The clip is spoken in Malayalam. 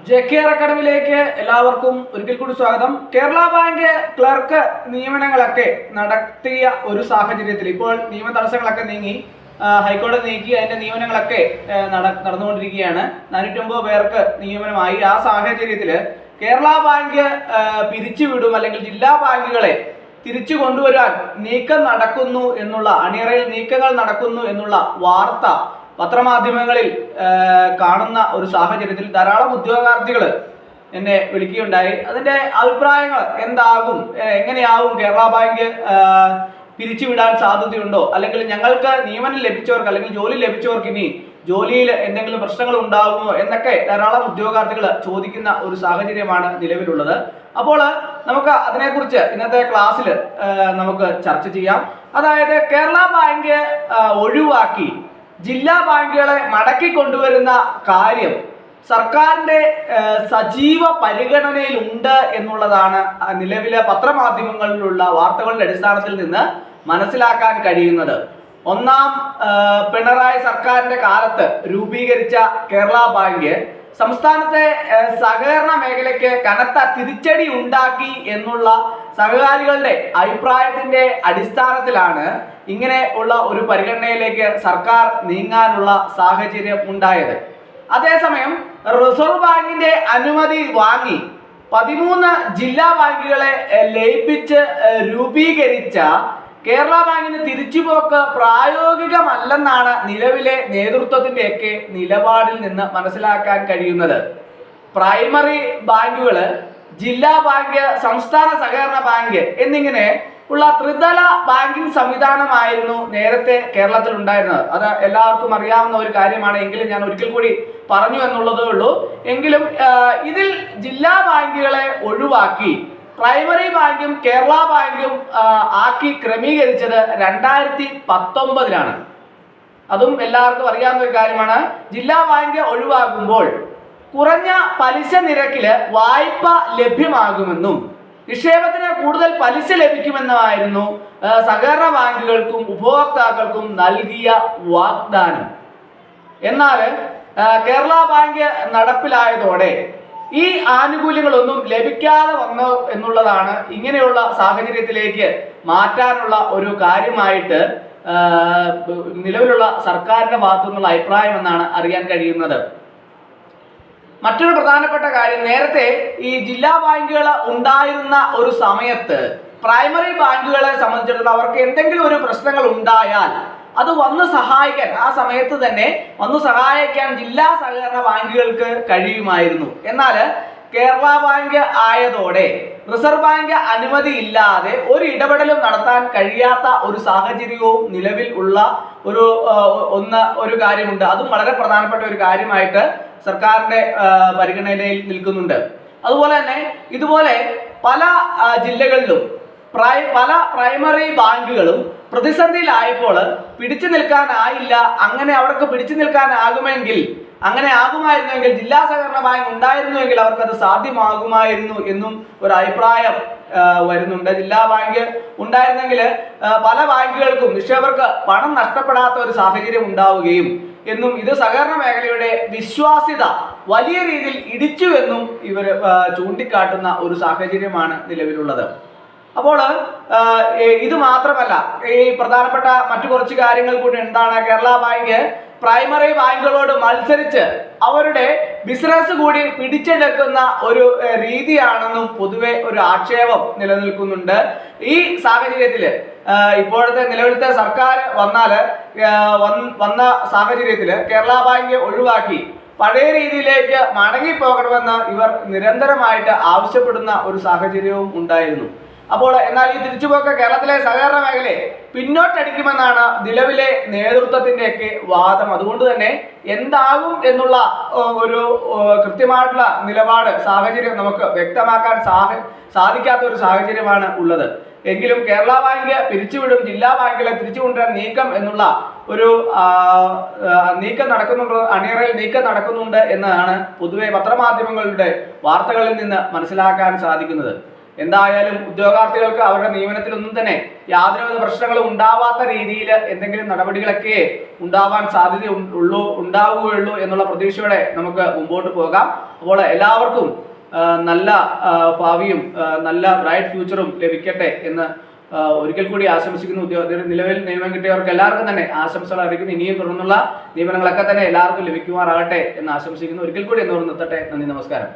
JKR അക്കാഡമിയിലേക്ക് എല്ലാവർക്കും ഒരിക്കൽ കൂടി സ്വാഗതം. കേരള ബാങ്ക് ക്ലർക്ക് നിയമനങ്ങളൊക്കെ നടത്തിയ ഒരു സാഹചര്യത്തിൽ ഇപ്പോൾ നിയമ തടസ്സങ്ങളൊക്കെ നീങ്ങി ഹൈക്കോടതി നീക്കി അതിന്റെ നിയമനങ്ങളൊക്കെ നടന്നുകൊണ്ടിരിക്കുകയാണ്. 409 പേർക്ക് നിയമനമായി. ആ സാഹചര്യത്തിൽ കേരള ബാങ്ക് പിരിച്ചുവിടും അല്ലെങ്കിൽ ജില്ലാ ബാങ്കുകളെ തിരിച്ചു കൊണ്ടുവരാൻ നീക്കം നടക്കുന്നു എന്നുള്ള അണിയറയിൽ നീക്കങ്ങൾ നടക്കുന്നു എന്നുള്ള വാർത്ത പത്രമാധ്യമങ്ങളിൽ കാണുന്ന ഒരു സാഹചര്യത്തിൽ ധാരാളം ഉദ്യോഗാർത്ഥികൾ എന്നെ വിളിക്കുകയുണ്ടായി. അതിന്റെ അഭിപ്രായങ്ങൾ എന്താകും, എങ്ങനെയാവും കേരള ബാങ്ക് പിരിച്ചുവിടാൻ സാധ്യതയുണ്ടോ, അല്ലെങ്കിൽ ഞങ്ങൾക്ക് നിയമനം ലഭിച്ചവർക്ക് അല്ലെങ്കിൽ ജോലി ലഭിച്ചവർക്ക് ഇനി ജോലിയിൽ എന്തെങ്കിലും പ്രശ്നങ്ങൾ ഉണ്ടാകുമോ എന്നൊക്കെ ധാരാളം ഉദ്യോഗാർത്ഥികൾ ചോദിക്കുന്ന ഒരു സാഹചര്യമാണ് നിലവിലുള്ളത്. അപ്പോൾ നമുക്ക് അതിനെക്കുറിച്ച് ഇന്നത്തെ ക്ലാസ്സിൽ നമുക്ക് ചർച്ച ചെയ്യാം. അതായത് കേരള ബാങ്ക് ഒഴിവാക്കി ജില്ലാ ബാങ്കുകളെ മടക്കി കൊണ്ടുവരുന്ന കാര്യം സർക്കാരിന്റെ സജീവ പരിഗണനയിലുണ്ട് എന്നുള്ളതാണ് നിലവിലെ പത്രമാധ്യമങ്ങളിലുള്ള വാർത്തകളുടെ അടിസ്ഥാനത്തിൽ നിന്ന് മനസ്സിലാക്കാൻ കഴിയുന്നത്. ഒന്നാം പിണറായി സർക്കാരിന്റെ കാലത്ത് രൂപീകരിച്ച കേരള ബാങ്ക് സംസ്ഥാനത്തെ സഹകരണ മേഖലയ്ക്ക് കനത്ത തിരിച്ചടി ഉണ്ടാക്കി എന്നുള്ള സഹകാരികളുടെ അഭിപ്രായത്തിന്റെ അടിസ്ഥാനത്തിലാണ് ഇങ്ങനെ ഉള്ള ഒരു പരിഗണനയിലേക്ക് സർക്കാർ നീങ്ങാനുള്ള സാഹചര്യം ഉണ്ടായത്. അതേസമയം റിസർവ് ബാങ്കിന്റെ അനുമതി വാങ്ങി 13 ജില്ലാ ബാങ്കുകളെ ലയിപ്പിച്ച് രൂപീകരിച്ച കേരള ബാങ്കിന് തിരിച്ചുപോക്ക് പ്രായോഗികമല്ലെന്നാണ് നിലവിലെ നേതൃത്വത്തിന്റെയൊക്കെ നിലപാടിൽ നിന്ന് മനസ്സിലാക്കാൻ കഴിയുന്നത്. പ്രൈമറി ബാങ്കുകള്, ജില്ലാ ബാങ്ക്, സംസ്ഥാന സഹകരണ ബാങ്ക് എന്നിങ്ങനെ ഉള്ള ത്രിതല ബാങ്കിംഗ് സംവിധാനമായിരുന്നു നേരത്തെ കേരളത്തിൽ ഉണ്ടായിരുന്നത്. അത് എല്ലാവർക്കും അറിയാവുന്ന ഒരു കാര്യമാണ്. എങ്കിലും ഞാൻ ഒരിക്കൽ കൂടി പറഞ്ഞു എന്നുള്ളതേ ഉള്ളൂ. എങ്കിലും ഇതിൽ ജില്ലാ ബാങ്കുകളെ ഒഴിവാക്കി പ്രൈമറി ബാങ്കും കേരള ബാങ്കും ആക്കി ക്രമീകരിച്ചത് 2019 അതും എല്ലാവർക്കും അറിയാവുന്ന ഒരു കാര്യമാണ്. ജില്ലാ ബാങ്ക് ഒഴിവാക്കുമ്പോൾ കുറഞ്ഞ പലിശ നിരക്കില് വായ്പ ലഭ്യമാകുമെന്നും നിക്ഷേപത്തിന് കൂടുതൽ പലിശ ലഭിക്കുമെന്നുമായിരുന്നു സഹകരണ ബാങ്കുകൾക്കും ഉപഭോക്താക്കൾക്കും നൽകിയ വാഗ്ദാനം. എന്നാൽ കേരള ബാങ്ക് നടപ്പിലായതോടെ ഈ ആനുകൂല്യങ്ങളൊന്നും ലഭിക്കാതെ വന്നു എന്നുള്ളതാണ് ഇങ്ങനെയുള്ള സാഹചര്യത്തിലേക്ക് മാറ്റാനുള്ള ഒരു കാര്യമായിട്ട് നിലവിലുള്ള സർക്കാരിന്റെ ഭാഗത്തു നിന്നുള്ള അഭിപ്രായം എന്നാണ് അറിയാൻ കഴിയുന്നത്. മറ്റൊരു പ്രധാനപ്പെട്ട കാര്യം, നേരത്തെ ഈ ജില്ലാ ബാങ്കുകൾ ഉണ്ടായിരുന്ന ഒരു സമയത്ത് പ്രൈമറി ബാങ്കുകളെ സംബന്ധിച്ചിടത്തോളം അവർക്ക് എന്തെങ്കിലും ഒരു പ്രശ്നങ്ങൾ ഉണ്ടായാൽ അത് വന്ന് സഹായിക്കാൻ, ആ സമയത്ത് തന്നെ വന്ന് സഹായിക്കാൻ ജില്ലാ സഹകരണ ബാങ്കുകൾക്ക് കഴിയുമായിരുന്നു. എന്നാൽ കേരള ബാങ്ക് ആയതോടെ റിസർവ് ബാങ്ക് അനുമതി ഇല്ലാതെ ഒരു ഇടപെടലും നടത്താൻ കഴിയാത്ത ഒരു സാഹചര്യവും നിലവിൽ ഉള്ള ഒരു കാര്യമുണ്ട്. അതും വളരെ പ്രധാനപ്പെട്ട ഒരു കാര്യമായിട്ട് സർക്കാരിന്റെ പരിഗണനയിൽ നിൽക്കുന്നുണ്ട്. അതുപോലെ തന്നെ ഇതുപോലെ പല ജില്ലകളിലും പല പ്രൈമറി ബാങ്കുകളും പ്രതിസന്ധിയിലായപ്പോൾ പിടിച്ചു നിൽക്കാനായില്ല. അങ്ങനെ അവർക്ക് പിടിച്ചു നിൽക്കാനാകുമെങ്കിൽ, അങ്ങനെ ആകുമായിരുന്നുവെങ്കിൽ, ജില്ലാ സഹകരണ ബാങ്ക് ഉണ്ടായിരുന്നുവെങ്കിൽ അവർക്കത് സാധ്യമാകുമായിരുന്നു എന്നും ഒരു അഭിപ്രായം വരുന്നുണ്ട്. ജില്ലാ ബാങ്ക് ഉണ്ടായിരുന്നെങ്കിൽ പല ബാങ്കുകൾക്കും നിക്ഷേപകർക്ക് പണം നഷ്ടപ്പെടാത്ത ഒരു സാഹചര്യം ഉണ്ടാവുകയും എന്നും ഇത് സഹകരണ മേഖലയുടെ വിശ്വാസ്യത വലിയ രീതിയിൽ ഇടിച്ചു എന്നും ഇവർ ചൂണ്ടിക്കാട്ടുന്ന ഒരു സാഹചര്യമാണ് നിലവിലുള്ളത്. അപ്പോൾ ഇത് മാത്രമല്ല, ഈ പ്രധാനപ്പെട്ട മറ്റു കുറച്ച് കാര്യങ്ങൾ കൂടി എന്താണ്, കേരള ബാങ്ക് പ്രൈമറി ബാങ്കുകളോട് മത്സരിച്ച് അവരുടെ ബിസിനസ് കൂടി പിടിച്ചെടുക്കുന്ന ഒരു രീതിയാണെന്നും പൊതുവെ ഒരു ആക്ഷേപം നിലനിൽക്കുന്നുണ്ട്. ഈ സാഹചര്യത്തിൽ ഇപ്പോഴത്തെ നിലവിലത്തെ സർക്കാർ വന്ന സാഹചര്യത്തിൽ കേരള ബാങ്ക് ഒഴിവാക്കി പഴയ രീതിയിലേക്ക് മടങ്ങിപ്പോകണമെന്ന് ഇവർ നിരന്തരമായിട്ട് ആവശ്യപ്പെടുന്ന ഒരു സാഹചര്യവും ഉണ്ടായിരുന്നു. അപ്പോൾ എന്നാൽ ഈ തിരിച്ചുപോക്ക് കേരളത്തിലെ സഹകരണ മേഖലയെ പിന്നോട്ടടിക്കുമെന്നാണ് നിലവിലെ നേതൃത്വത്തിന്റെയൊക്കെ വാദം. അതുകൊണ്ട് തന്നെ എന്താകും എന്നുള്ള ഒരു കൃത്യമായിട്ടുള്ള നിലപാട് സാഹചര്യം നമുക്ക് വ്യക്തമാക്കാൻ സാധിക്കാത്ത ഒരു സാഹചര്യമാണ് ഉള്ളത്. എങ്കിലും കേരള ബാങ്ക് പിരിച്ചുവിടും, ജില്ലാ ബാങ്കുകളെ തിരിച്ചു കൊണ്ടുവരാൻ നീക്കം എന്നുള്ള ഒരു നീക്കം നടക്കുന്നുണ്ട്, അണിയറയിൽ നീക്കം നടക്കുന്നുണ്ട് എന്നതാണ് പൊതുവെ പത്രമാധ്യമങ്ങളുടെ വാർത്തകളിൽ നിന്ന് മനസ്സിലാക്കാൻ സാധിക്കുന്നത്. എന്തായാലും ഉദ്യോഗാർത്ഥികൾക്ക് അവരുടെ നിയമനത്തിലൊന്നും തന്നെ യാതൊരുവിധ പ്രശ്നങ്ങളും ഉണ്ടാവാത്ത രീതിയിൽ എന്തെങ്കിലും നടപടികളൊക്കെ ഉണ്ടാവാൻ സാധ്യത ഉണ്ടാവുകയുള്ളൂ എന്നുള്ള പ്രതീക്ഷയോടെ നമുക്ക് മുമ്പോട്ട് പോകാം. അപ്പോൾ എല്ലാവർക്കും നല്ല ഭാവിയും നല്ല ബ്രൈറ്റ് ഫ്യൂച്ചറും ലഭിക്കട്ടെ എന്ന് ഒരിക്കൽ കൂടി ആശംസിക്കുന്നു. നിലവിൽ നിയമനം കിട്ടിയവർക്ക് എല്ലാവർക്കും തന്നെ ആശംസകൾ അറിയിക്കുന്നു. ഇനിയും തുടർന്നുള്ള നിയമനങ്ങളൊക്കെ തന്നെ എല്ലാവർക്കും ലഭിക്കുമാറാകട്ടെ എന്ന് ആശംസിക്കുന്നു. ഒരിക്കൽ കൂടി എന്നോട് നിർത്തട്ടെ. നന്ദി, നമസ്കാരം.